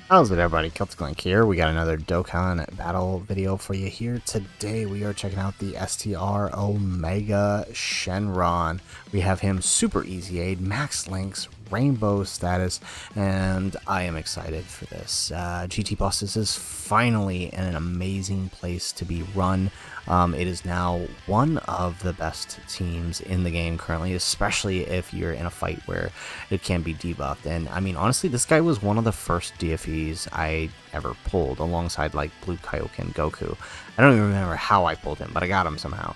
How's it, everybody? Celtic Link here. We got another Dokkan Battle video for you here. Today we are checking out the STR Omega Shenron. We have him Super Easy Aid, Max Links, Rainbow status, and I am excited for this. GT Bosses is finally in an amazing place to be run. It is now one of the best teams in the game currently, especially if you're in a fight where it can be debuffed. And I mean, honestly, this guy was one of the first DFEs I ever pulled alongside like Blue Kaioken Goku. I don't even remember how I pulled him, but I got him somehow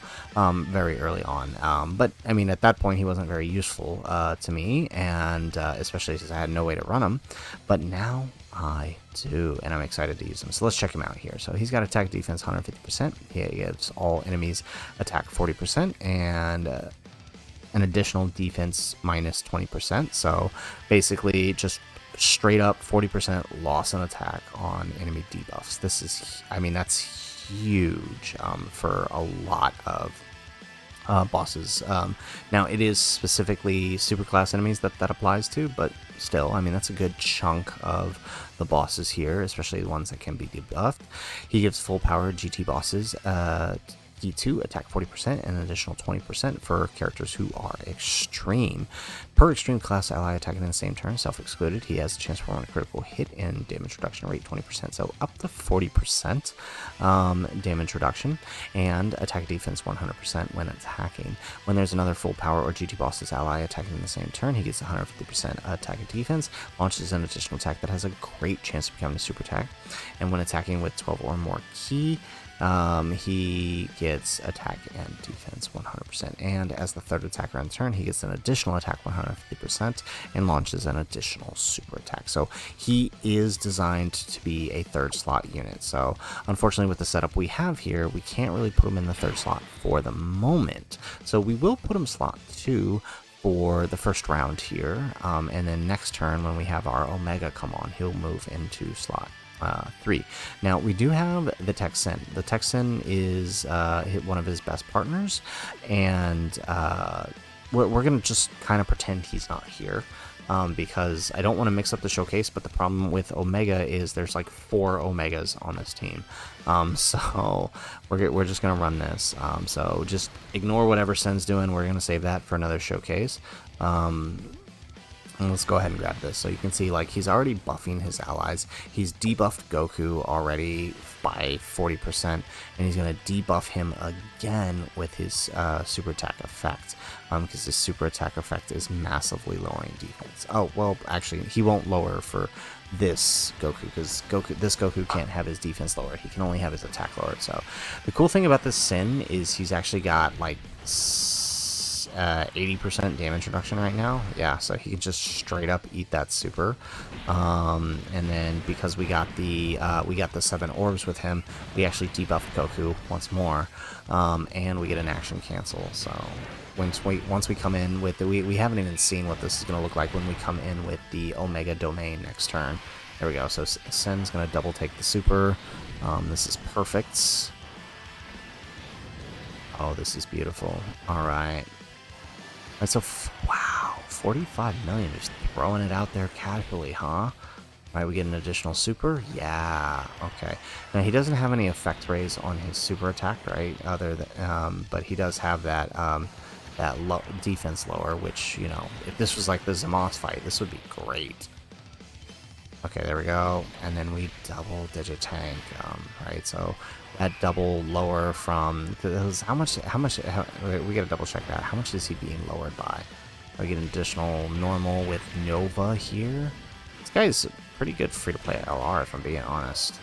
very early on. But I mean, at that point, he wasn't very useful to me, and especially since I had no way to run him. But now I do, and I'm excited to use him. So let's check him out here. So he's got attack defense 150%. He gives all enemies attack 40% and an additional defense minus 20%. So basically just straight up 40% loss in attack on enemy debuffs. This is, I mean, that's huge for a lot of bosses. Now it is specifically superclass enemies that applies to, but still, I mean, that's a good chunk of the bosses here, especially the ones that can be debuffed. He gives full power GT bosses D2 attack 40% and an additional 20% for characters who are extreme. Per extreme class ally attacking in the same turn, self-excluded, he has a chance for one critical hit and damage reduction rate 20%, so up to 40% damage reduction, and attack defense 100% when attacking. When there's another full power or GT boss's ally attacking in the same turn, he gets 150% attack and defense, launches an additional attack that has a great chance of becoming a super attack, and when attacking with 12 or more key, he gets attack and defense 100%, and as the third attacker on turn, he gets an additional attack 150% and launches an additional super attack. So he is designed to be a third slot unit. So unfortunately, with the setup we have here, we can't really put him in the third slot for the moment. So we will put him slot 2 for the first round here, and then next turn when we have our Omega come on, he'll move into slot 3. Now we do have the Texan. The Texan is one of his best partners, and we're gonna just kind of pretend he's not here because I don't want to mix up the showcase. But the problem with Omega is there's like 4 Omegas on this team, so we're just gonna run this. So just ignore whatever Sen's doing. We're gonna save that for another showcase. And let's go ahead and grab this. So you can see, like, he's already buffing his allies. He's debuffed Goku already by 40%, and he's going to debuff him again with his super attack effect, because his super attack effect is massively lowering defense. Oh, well, actually, he won't lower for this Goku, because this Goku can't have his defense lowered. He can only have his attack lowered. So the cool thing about this Sin is he's actually got, like, 80% damage reduction right now. Yeah, so he can just straight up eat that super. And then because we got the 7 orbs with him, we actually debuffed Goku once more, and we get an action cancel. So once we come in with we haven't even seen what this is going to look like when we come in with the Omega Domain next turn. There we go. So Sen's going to double take the super. This is perfect. Oh, this is beautiful. All right. Right, so, wow, 45 million, just throwing it out there casually, huh? Right, we get an additional super? Yeah, okay. Now, he doesn't have any effect raise on his super attack, right? But he does have that, defense lower, which, you know, if this was like the Zamos fight, this would be great. Okay, there we go. And then we double digit tank, right? So that double lower from how much we gotta double check that. How much is he being lowered by? I get an additional normal with Nova here. This guy's a pretty good free to play LR, if I'm being honest.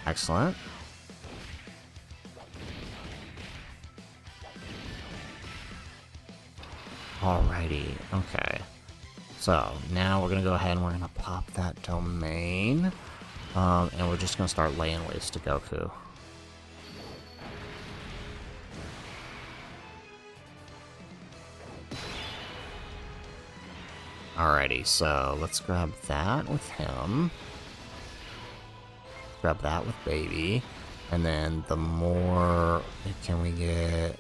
Excellent. Alrighty, okay. So now we're gonna go ahead and we're gonna pop that domain, and we're just gonna start laying waste to Goku. Alrighty, so let's grab that with him. Grab that with Baby, and then the more can we get?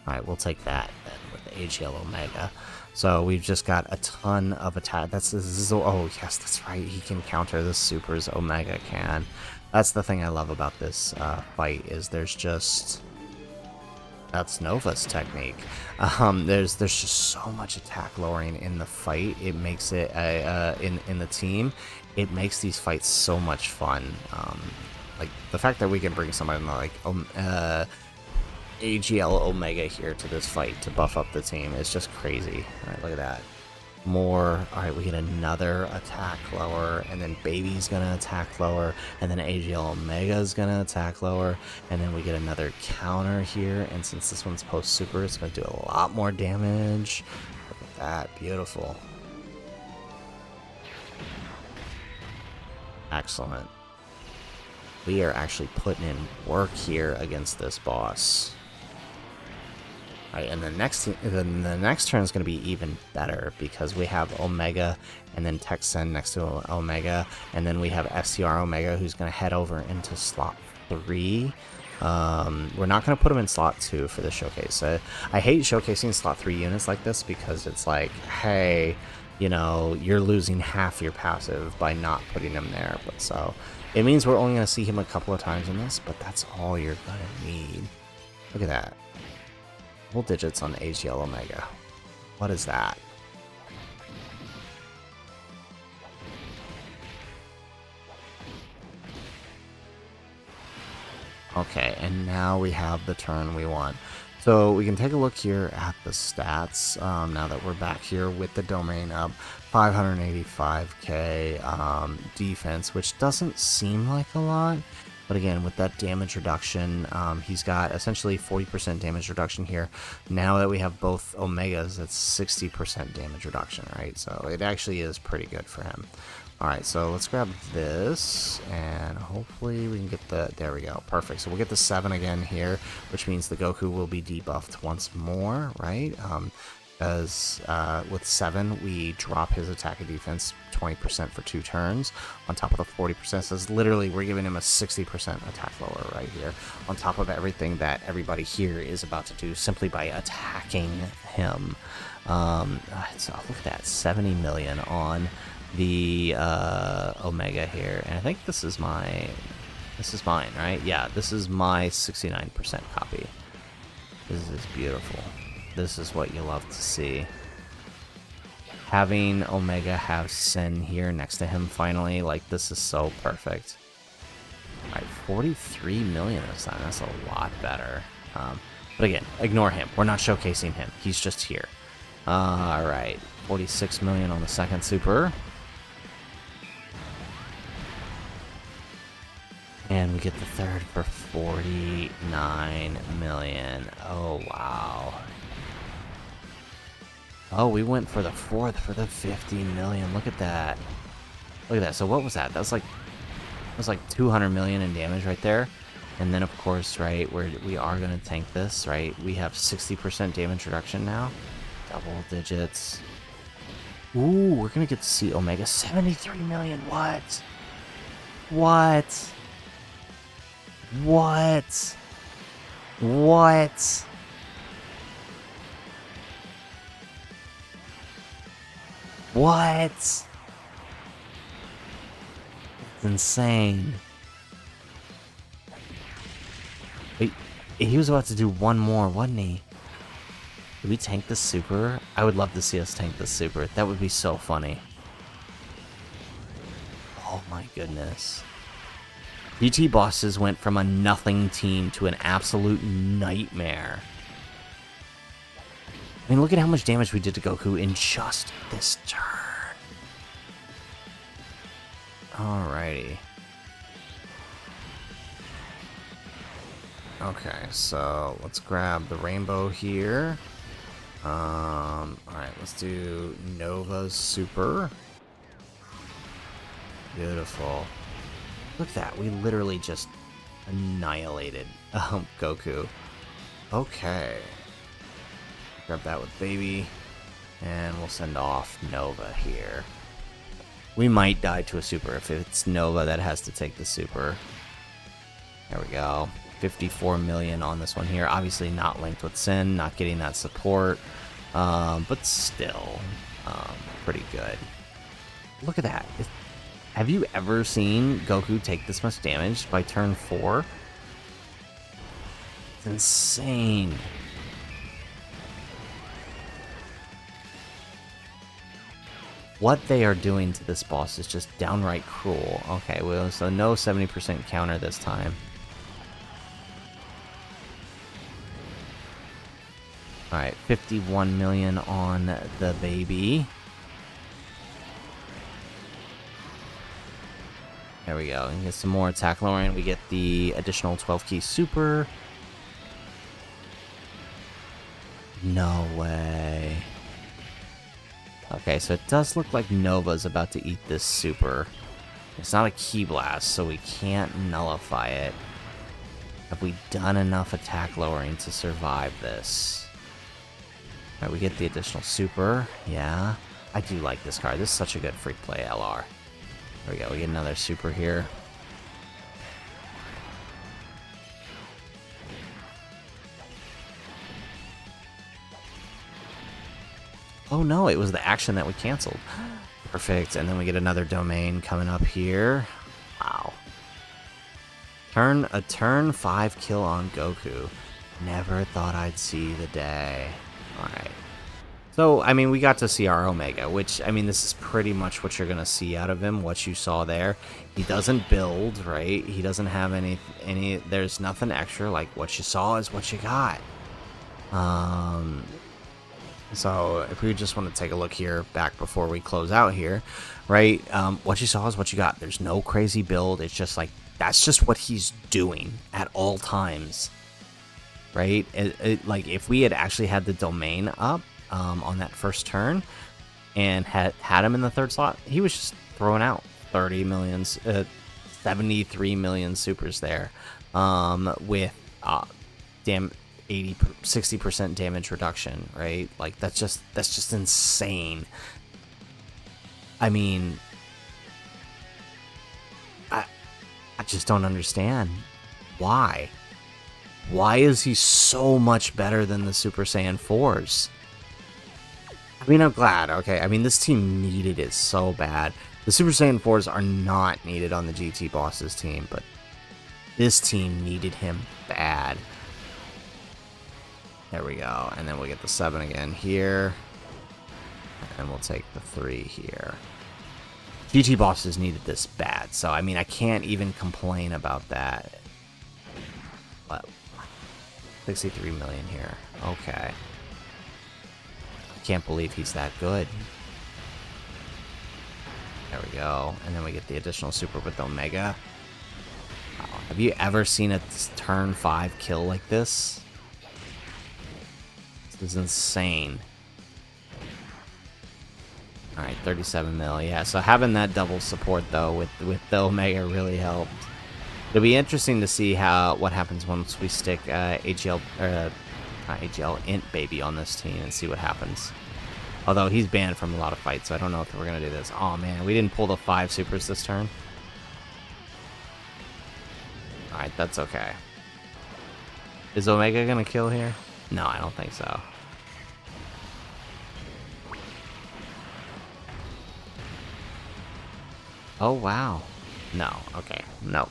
Alright, we'll take that then with AGL Omega. So we've just got a ton of attack. Oh yes, that's right. He can counter the supers. Omega can. That's the thing I love about this fight is there's just. That's Nova's technique. There's just so much attack lowering in the fight. It makes it in the team. It makes these fights so much fun. Like the fact that we can bring somebody like AGL Omega here to this fight to buff up the team is just crazy. All right, look at that. More. All right, we get another attack lower, and then Baby's gonna attack lower, and then AGL Omega's gonna attack lower, and then we get another counter here. And since this one's post super, it's gonna do a lot more damage. Look at that, beautiful. Excellent. We are actually putting in work here against this boss. Alright, and the next turn is going to be even better because we have Omega and then Texan next to Omega, and then we have STR Omega who's going to head over into slot 3. We're not going to put him in slot 2 for the showcase. I hate showcasing slot 3 units like this because it's like, hey, you know, you're losing half your passive by not putting him there. But so it means we're only going to see him a couple of times in this, but that's all you're going to need. Look at that. Double digits on AGL Omega. What is that? Okay, and now we have the turn we want. So we can take a look here at the stats now that we're back here with the domain up. 585k defense, which doesn't seem like a lot. But again, with that damage reduction, he's got essentially 40% damage reduction here. Now that we have both Omegas, that's 60% damage reduction, right? So it actually is pretty good for him. Alright, so let's grab this, and hopefully we can get the... There we go, perfect. So we'll get the 7 again here, which means the Goku will be debuffed once more, right? Because with 7, we drop his attack and defense 20% for 2 turns, on top of the 40%. So it's literally, we're giving him a 60% attack lower right here, on top of everything that everybody here is about to do simply by attacking him. So look at that, 70 million on the Omega here, and I think this is mine, right? Yeah, this is my 69% copy. This is beautiful. This is what you love to see. Having Omega have Sin here next to him finally, like, this is so perfect. Alright, 43 million this time. That's a lot better. But again, ignore him. We're not showcasing him. He's just here. Alright, 46 million on the second super. And we get the third for 49 million. Oh, wow. Oh, we went for the fourth for the 50 million. Look at that. Look at that. So what was that? That was like 200 million in damage right there. And then, of course, right, we are going to tank this, right? We have 60% damage reduction now. Double digits. Ooh, we're going to get to see Omega. 73 million. What? What? What? What? What? It's insane. Wait, he was about to do one more, wasn't he? Did we tank the super? I would love to see us tank the super. That would be so funny. Oh my goodness. GT bosses went from a nothing team to an absolute nightmare. I mean, look at how much damage we did to Goku in just this turn. Alrighty. Okay, so let's grab the rainbow here. Alright, let's do Nova's super. Beautiful. Look at that, we literally just annihilated Goku. Okay. Grab that with Baby, and we'll send off Nova here. We might die to a super if it's Nova that has to take the super. There we go. 54 million on this one here. Obviously not linked with Sin, not getting that support. but still, pretty good. Look at that. Have you ever seen Goku take this much damage by turn 4? It's insane. What they are doing to this boss is just downright cruel. Okay, well, so no 70% counter this time. Alright, 51 million on the baby. There we go. And get some more attack lowering. We get the additional 12 key super. No way. Okay, so it does look like Nova's about to eat this super. It's not a key blast, so we can't nullify it. Have we done enough attack lowering to survive this? Alright, we get the additional super. Yeah. I do like this card. This is such a good free play LR. There we go. We get another super here. Oh no, it was the action that we canceled. Perfect. And then we get another domain coming up here. Wow. A turn 5 kill on Goku. Never thought I'd see the day. Alright. So, I mean, we got to see our Omega, which, I mean, this is pretty much what you're going to see out of him, what you saw there. He doesn't build, right? He doesn't have any, there's nothing extra, like, what you saw is what you got. So, if we just want to take a look here, back before we close out here, right? What you saw is what you got. There's no crazy build. It's just like, that's just what he's doing at all times, right? Like, if we had actually had the domain up, on that first turn and had him in the third slot, he was just throwing out 30 million, 73 million supers there, with 60% damage reduction, right? Like, that's just insane. I mean, I just don't understand why is he so much better than the Super Saiyan 4s? I mean, I'm glad, okay? I mean, this team needed it so bad. The Super Saiyan 4s are not needed on the GT Bosses team, but this team needed him bad. There we go. And then we'll get the 7 again here. And we'll take the 3 here. GT Bosses needed this bad, so, I mean, I can't even complain about that. What? 63 million here. Okay. Can't believe he's that good. There we go. And then we get the additional super with Omega. Wow. Have you ever seen a turn 5 kill like this? This is insane. Alright, 37 mil. Yeah, so having that double support, though, with the Omega really helped. It'll be interesting to see what happens once we stick AGL, not AGL, Int Baby on this team and see what happens. Although he's banned from a lot of fights, so I don't know if we're going to do this. Oh man, we didn't pull the 5 supers this turn. Alright, that's okay. Is Omega going to kill here? No, I don't think so. Oh wow. No, okay, no.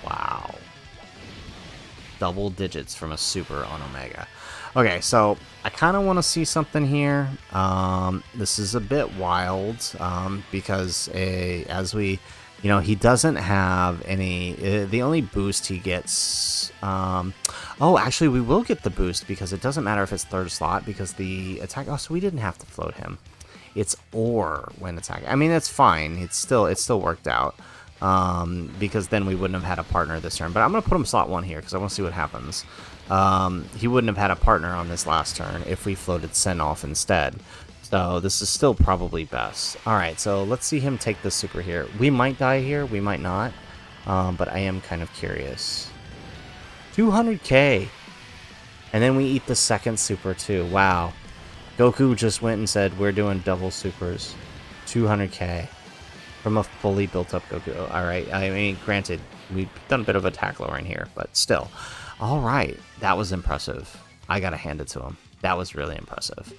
Wow. Double digits from a super on Omega. Okay, so I kind of want to see something here. This is a bit wild because as we, you know, he doesn't have any, the only boost he gets, oh, actually we will get the boost because it doesn't matter if it's third slot because the attack, oh, so we didn't have to float him. It's or when attacking. I mean, it's fine. It still worked out. Because then we wouldn't have had a partner this turn. But I'm going to put him slot 1 here because I want to see what happens. He wouldn't have had a partner on this last turn if we floated Sen off instead. So this is still probably best. Alright, so let's see him take this super here. We might die here, we might not. But I am kind of curious. 200k! And then we eat the second super too. Wow. Goku just went and said, we're doing double supers. 200k from a fully built up Goku. Alright, I mean, granted, we've done a bit of attack lowering here, but still. Alright, that was impressive. I gotta hand it to him. That was really impressive.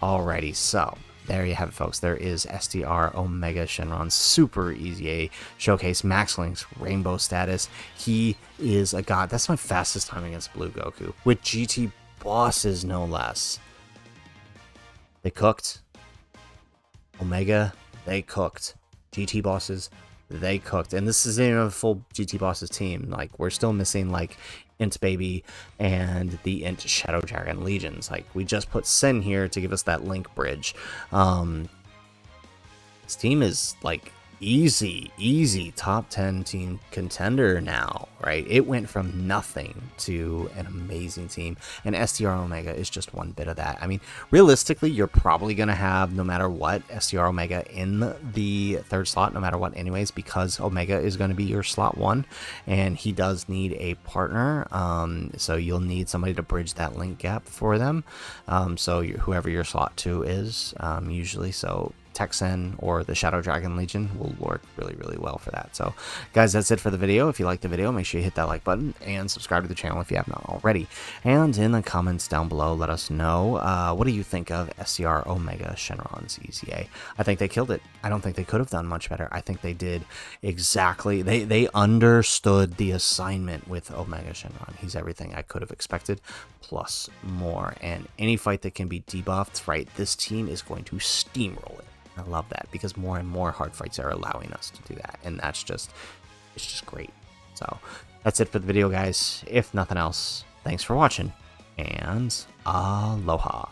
Alrighty, so there you have it, folks. There is STR Omega Shenron Super EZA Showcase Max Link's Rainbow status. He is a god. That's my fastest time against Blue Goku. With GT bosses, no less. They cooked. Omega, they cooked. GT bosses, they cooked. And this isn't even a full GT bosses team. Like, we're still missing, like, Int Baby and the Int Shadow Dragon Legions. Like, we just put Sin here to give us that link bridge. This team is, like, easy top 10 team contender now, right? It went from nothing to an amazing team, and STR Omega is just one bit of that. I mean, realistically, you're probably going to have, no matter what, STR Omega in the third slot, no matter what anyways, because Omega is going to be your slot 1, and he does need a partner, so you'll need somebody to bridge that link gap for them, so whoever your slot 2 is, usually, so Texan or the Shadow Dragon Legion will work really well for that. So guys, that's it for the video. If you liked the video, make sure you hit that like button and subscribe to the channel if you have not already. And in the comments down below, let us know what do you think of STR Omega Shenron's EZA. I think they killed it. I don't think they could have done much better. I think they did exactly, they understood the assignment with Omega Shenron. He's everything I could have expected plus more, and any fight that can be debuffed, right, this team is going to steamroll it. I love that, because more and more hard fights are allowing us to do that, and that's just, it's just great. So that's it for the video, guys. If nothing else, thanks for watching, and aloha.